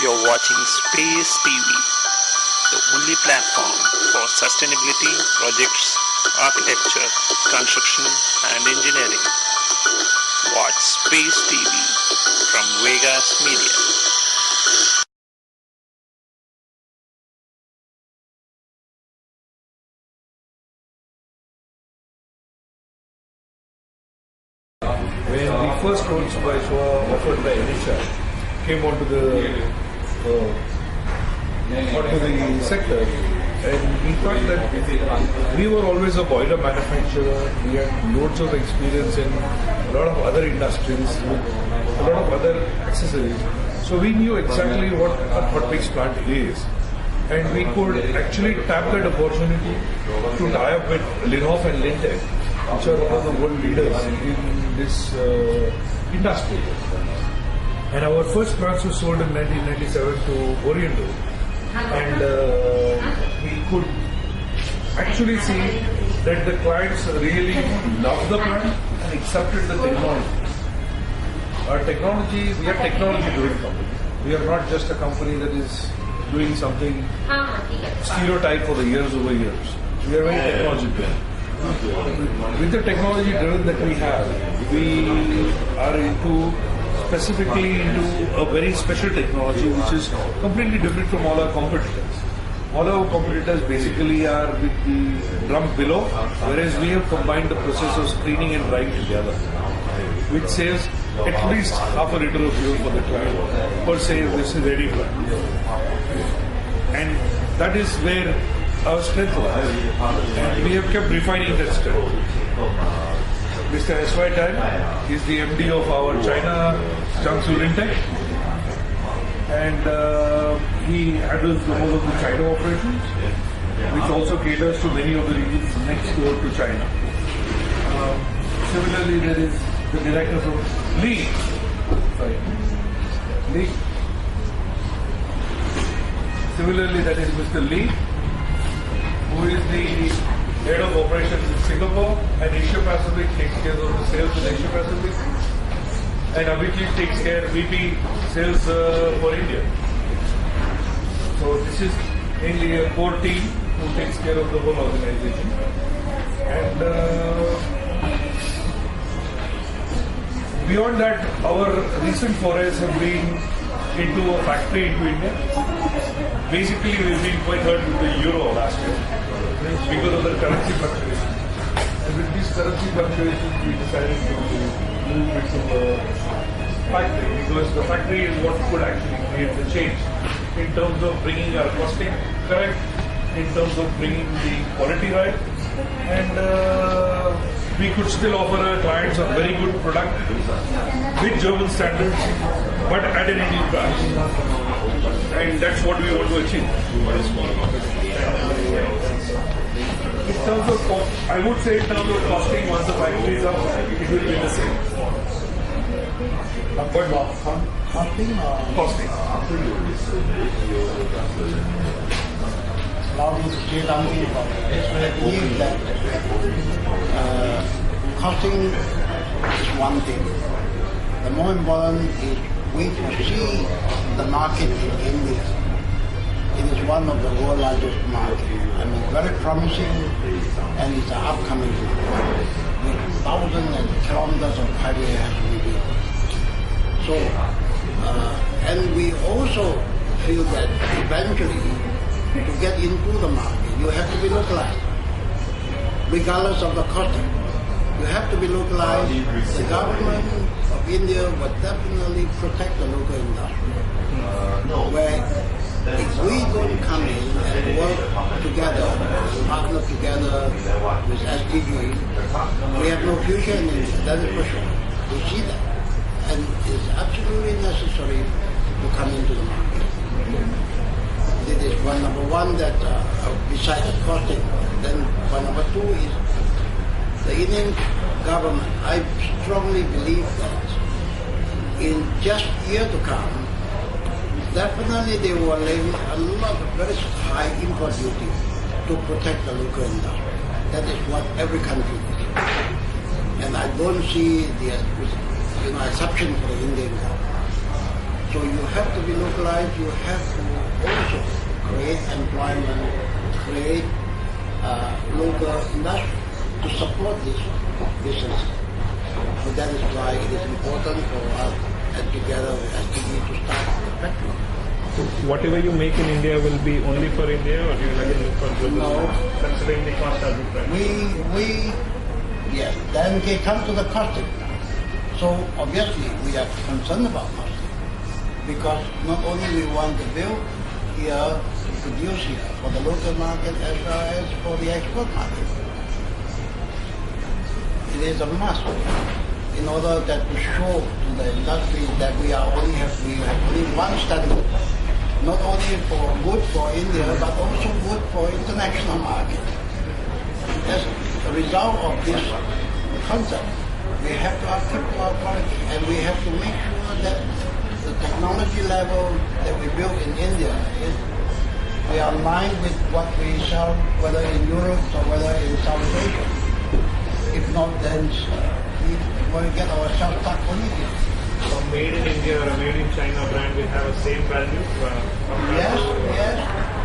You're watching Space TV, the only platform for sustainability projects, architecture, construction, and engineering. Watch Space TV from Vegas Media. When the first roads were offered by NHI came onto the sector, and we thought that we were always a boiler manufacturer. We had loads of experience in a lot of other industries with a lot of other accessories. So we knew exactly what a hot mix plant is. And we could actually tap that opportunity to tie up with Linhoff and Lintec, which are one of the world leaders in this industry. And our first plants were sold in 1997 to Oriental. And we could actually see that the clients really loved the plant and accepted the technology. Our technology, we are technology-driven company. We are not just a company that is doing something stereotype for the years over years. We are very technology-driven. With the technology driven that we have, we are specifically into a very special technology which is completely different from all our competitors. All our competitors basically are with the drum below, whereas we have combined the process of screening and drying together, which saves at least half a liter of fuel for the client per se this is ready plant. And that is where our strength lies, and we have kept refining that strength. Mr. S.Y. Tan is the MD of our China Jiangsu Lintec, and he handles the whole of the China operations, which also caters to many of the regions next door to China. Similarly, there is the director from Lee. Similarly, that is Mr. Lee, who is the head of operations in Singapore, and Asia Pacific takes care of the sales in Asia Pacific, and Abhijit takes care VP sales for India. So this is mainly a core team who takes care of the whole organization. And beyond that, our recent forays have been into a factory into India. Basically, we've been quite hurt with the euro last year because of the currency fluctuations. And with these currency fluctuations, we decided to move into a factory, because the factory is what could actually create the change in terms of bringing our costing correct, in terms of bringing the quality right, and we could still offer our clients a very good product with German standards, but at an Indian price. And that's what we want to achieve. In terms of cost, I would say in terms of costing, once the factory is up, it will be the same. Costing? Costing. Allow me to say something about it. I believe that costing is one thing. The more important is we see the market in India. It is one of the world's largest markets. I mean, very promising, and it's an upcoming with thousands and kilometers of highway has to be built. So, and we also feel that eventually, to get into the market, you have to be localized, regardless of the costing. You have to be localized. The government of India will definitely protect the local industry. Where if we don't come in and work together, partner together with SDG, we have no future in India. That is for sure. We see that. And it's absolutely necessary to come into the market. This is point number one that besides costing. Then point number two is the Indian government. I strongly believe that in just year to come, definitely they will lay a lot of very high import duty to protect the local industry. That is what every country needs. And I don't see the exception for the Indian government. So you have to be localized, you have to also create employment, create local industry to support this business. So that is why it is important for us and together with STB to start the factory. So whatever you make in India will be only for India, or you will again look for global? No. Considering the cost arbitrage. Yes, then we come to the costing. So obviously we are concerned about costing because not only we want to build here, to produce here for the local market as well as for the export market. It is a must in order that to show to the industry that we have only one standard, not only for good for India but also good for international market. As a result of this concept, we have to upkeep our quality and we have to make sure that the technology level that we build in India is we are aligned with what we sell, whether in Europe or whether in South Asia. If not, then we will get ourselves stuck only here. So made in India or a made in China brand will have the same value? Yes,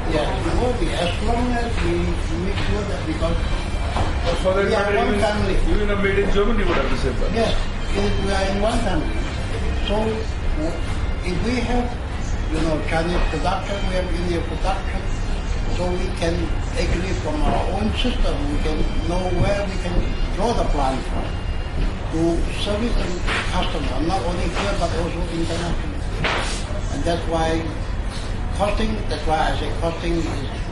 it will be as long as we make sure that because For that we are matter, one even, family. even a made in Germany would have the same value. Yes, we are in one family. So if we have, Chinese production, we have Indian production, so we can actually from our own system, we can know where we can draw the plant from to service the customer, not only here but also internationally. And that's why I say costing is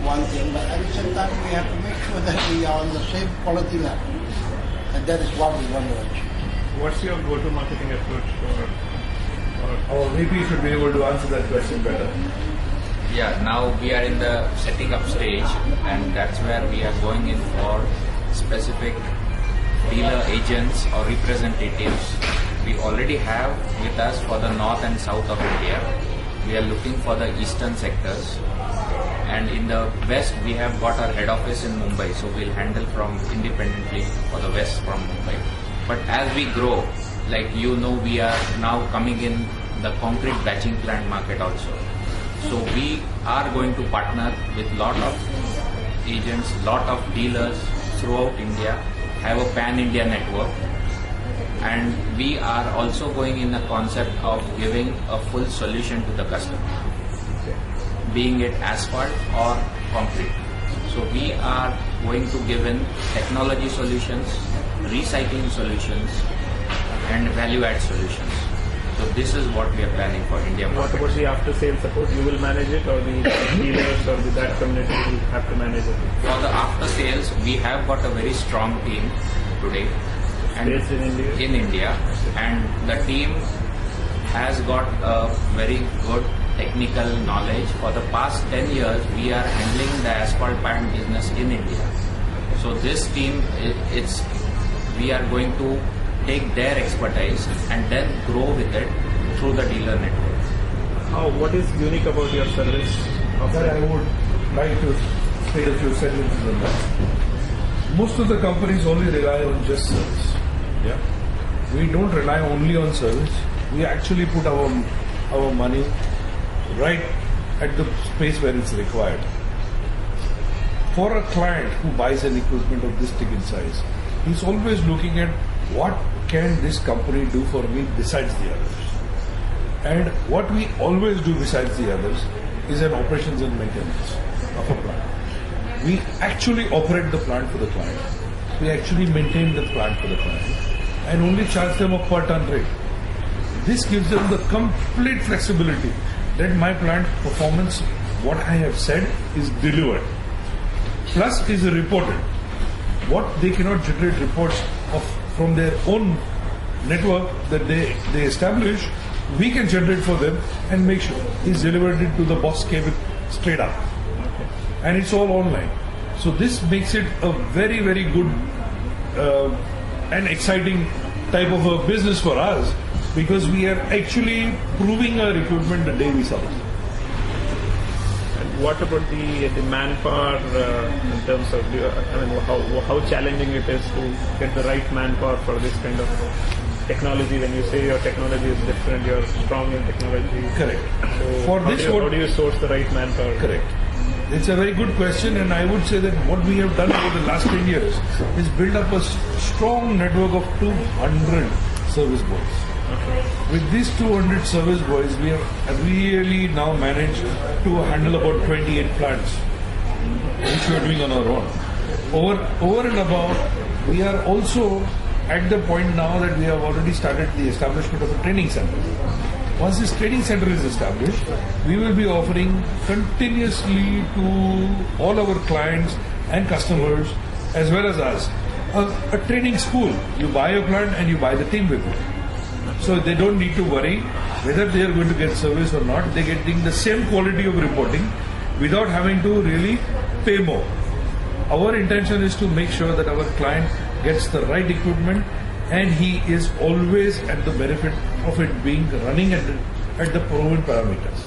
one thing, but at the same time we have to make sure that we are on the same quality level. And that is what we want to achieve. What's your go-to marketing approach for? Our VP should be able to answer that question better. Yeah, now we are in the setting up stage and that's where we are going in for specific dealer agents or representatives. We already have with us for the north and south of India. We are looking for the eastern sectors. And in the west, we have got our head office in Mumbai, so we'll handle from independently for the west from Mumbai. But as we grow, we are now coming in the concrete batching plant market also. So we are going to partner with lot of agents, lot of dealers throughout India, have a pan-India network, and we are also going in the concept of giving a full solution to the customer, being it asphalt or concrete. So we are going to give in technology solutions, recycling solutions, and value-add solutions. So this is what we are planning for India market. What about the after-sales support? You will manage it, or the dealers or that community will have to manage it? For the after-sales, we have got a very strong team today. Based in India? In India. And the team has got a very good technical knowledge. For the past 10 years, we are handling the asphalt plant business in India. So this team, we are going to take their expertise and then grow with it through the dealer network. What is unique about your service? That I would like to say a few sentences on that. Most of the companies only rely on just service. Yeah, we don't rely only on service. We actually put our money right at the space where it's required. For a client who buys an equipment of this ticket size, he's always looking at what can this company do for me besides the others. And what we always do besides the others is an operations and maintenance of a plant. We actually operate the plant for the client. We actually maintain the plant for the client and only charge them a per ton rate. This gives them the complete flexibility that my plant performance, what I have said, is delivered. Plus is reported. What they cannot generate reports from their own network that they establish, we can generate for them and make sure it's delivered to the boss cabin straight up. Okay. And it's all online. So this makes it a very, very good and exciting type of a business for us because we are actually proving our equipment the day we sell it. And what about the manpower in terms of how challenging it is to get the right manpower for this kind of technology. When you say your technology is different, you're strong in technology. Correct. So For how this, how do you source the right manpower? Correct. It's a very good question, and I would say that what we have done over the last 10 years is build up a strong network of 200 service boys. With these 200 service boys, we have really now managed to handle about 28 plants, which we are doing on our own. Over and above, we are also at the point now that we have already started the establishment of a training center. Once this training center is established, we will be offering continuously to all our clients and customers, as well as us, a training school. You buy a plant and you buy the team with it. So they don't need to worry whether they are going to get service or not. They're getting the same quality of reporting without having to really pay more. Our intention is to make sure that our client gets the right equipment and he is always at the benefit of it being running at the proven parameters.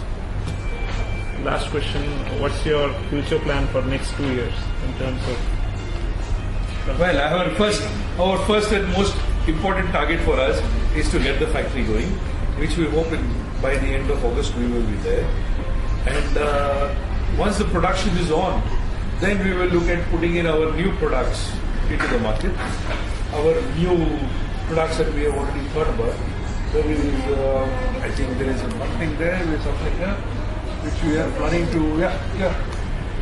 Last question, what's your future plan for next 2 years in terms of... Well, our first and most important target for us is to get the factory going, which we hope by the end of August we will be there. And once the production is on, then we will look at putting in our new products into the market. Our new products that we have already thought about. There is, I think there is one thing there with something here, which we are planning to,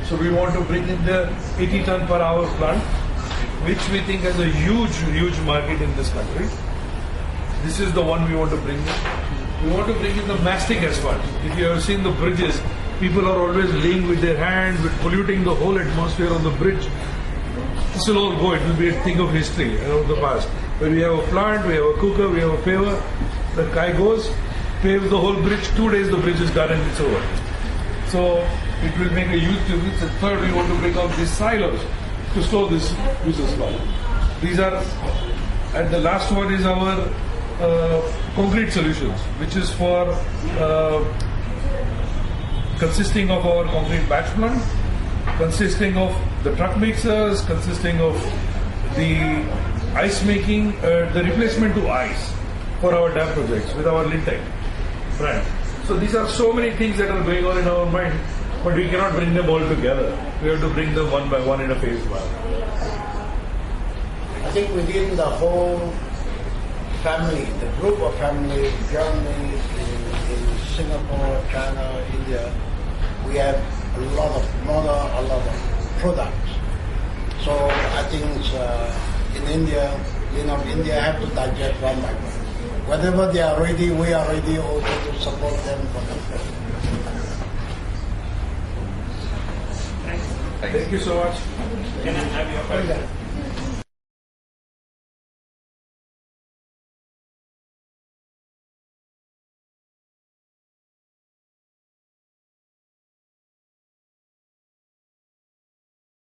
So we want to bring in the 80 ton per hour plant, which we think has a huge market in this country. This is the one we want to bring in. We want to bring in the mastic asphalt. If you have seen the bridges, people are always laying with their hands, with polluting the whole atmosphere on the bridge. This will all go. It will be a thing of history of the past. When we have a plant, we have a cooker, we have a paver. The guy goes, paves the whole bridge. 2 days the bridge is done and it's over. So it will make a huge difference. And third, we want to bring out these silos to store this as These are, and the last one is our concrete solutions, which is for consisting of our concrete batch plant, consisting of the truck mixers, consisting of the ice making, the replacement to ice for our dam projects with our Lintec brand. So these are so many things that are going on in our mind, but we cannot bring them all together. We have to bring them one by one in a phase one. I think within the whole family, the group of family, Germany, in Singapore, China, India, we have a lot of model, a lot of products. So I think in India, India have to digest one by one. Whenever they are ready, we are ready also to support them for the Thank you so much. Can I have your question?